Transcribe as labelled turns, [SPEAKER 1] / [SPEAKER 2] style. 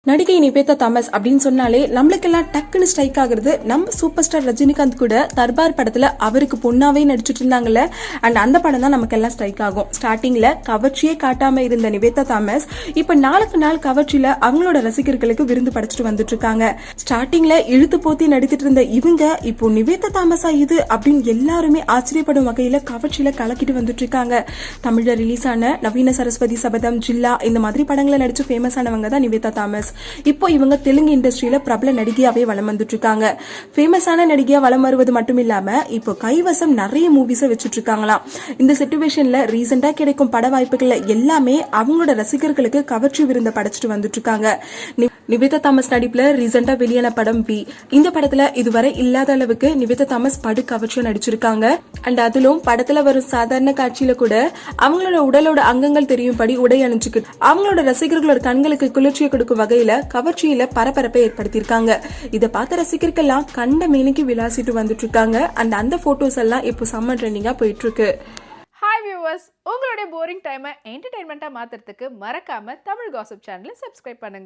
[SPEAKER 1] நடிகை நிவேதா தாமஸ் அப்படின்னு சொன்னாலே நம்மளுக்கெல்லாம் டக்குன்னு ஸ்ட்ரைக் ஆகுறது நம்ம சூப்பர் ஸ்டார் ரஜினிகாந்த் கூட தர்பார் படத்துல அவருக்கு பொண்ணாவே நடிச்சிட்டு இருந்தாங்கல்ல. அண்ட் அந்த படம் தான் நமக்கு எல்லாம் ஸ்ட்ரைக் ஆகும். ஸ்டார்டிங்ல கவர்ச்சியே காட்டாம இருந்த நிவேதா தாமஸ் இப்ப நாளுக்கு நாள் கவர்ச்சியில அவங்களோட ரசிகர்களுக்கு விருந்து படைச்சிட்டு வந்துட்டு இருக்காங்க. ஸ்டார்டிங்ல இழுத்து போத்தி நடித்துட்டு இருந்த இவங்க இப்போ நிவேதா தாமஸா இது அப்படின்னு எல்லாருமே ஆச்சரியப்படும் வகையில கவர்ச்சியில கலக்கிட்டு வந்துட்டு இருக்காங்க. தமிழ்ல ரிலீஸ் ஆன நவீன சரஸ்வதி சபதம், ஜில்லா இந்த மாதிரி படங்களை நடிச்சு ஃபேமஸ் ஆனவங்க தான் நிவேதா தாமஸ். இப்போ இவங்க தெலுங்கு இண்டஸ்ட்ரியில பிரபல நடிகையாவே வலம் வந்துட்டு இருக்காங்க. ஃபேமஸான நடிகையா வலம் வருவது மட்டும் இல்லாம இப்போ கைவசம் நிறைய மூவிஸை வச்சுட்டு இருக்காங்களாம். இந்த சிச்சுவேஷன்ல ரீசெண்டா கிடைக்கும் பட வாய்ப்புகள்ல எல்லாமே அவங்களோட ரசிகர்களுக்கு கவர்ச்சி விருந்த படைச்சிட்டு வந்துட்டு இருக்காங்க. நிவேதா தாமஸ் நடிப்புல ரீசெண்டா வெளியான படம் வி. இந்த படத்துல இதுவரை இல்லாத அளவுக்கு நிவேதா தாமஸ் படு கவர்ச்சியா நடிச்சிருக்காங்க. அண்ட் அதிலும் படத்துல வரும் சாதாரண காட்சியில கூட அவங்களோட உடலோட அங்கங்கள் தெரியும்படி உடை அணிஞ்சுக்கிட்டு அவங்களோட ரசிகர்களோட கண்களுக்கு குளிர்ச்சியை கொடுக்கும் வகையில கவர்ச்சியில பரபரப்பை ஏற்படுத்தியிருக்காங்க. இதை பார்த்த ரசிகர்கள்லாம் கண்ட மேனிக்கு விளாசிட்டு வந்துட்டு இருக்காங்க. அந்த போட்டோஸ் எல்லாம் இப்போ செம்ம ட்ரெண்டிங்கா போயிட்டு இருக்கு.
[SPEAKER 2] ஹாய் வியூவர்ஸ், உங்களுடைய போரிங் டைமை என்டர்டைன்மெண்ட்டாக மாற்றுறதுக்கு மறக்காமல் தமிழ் காசிப் சேனலை சப்ஸ்கிரைப் பண்ணுங்கள்.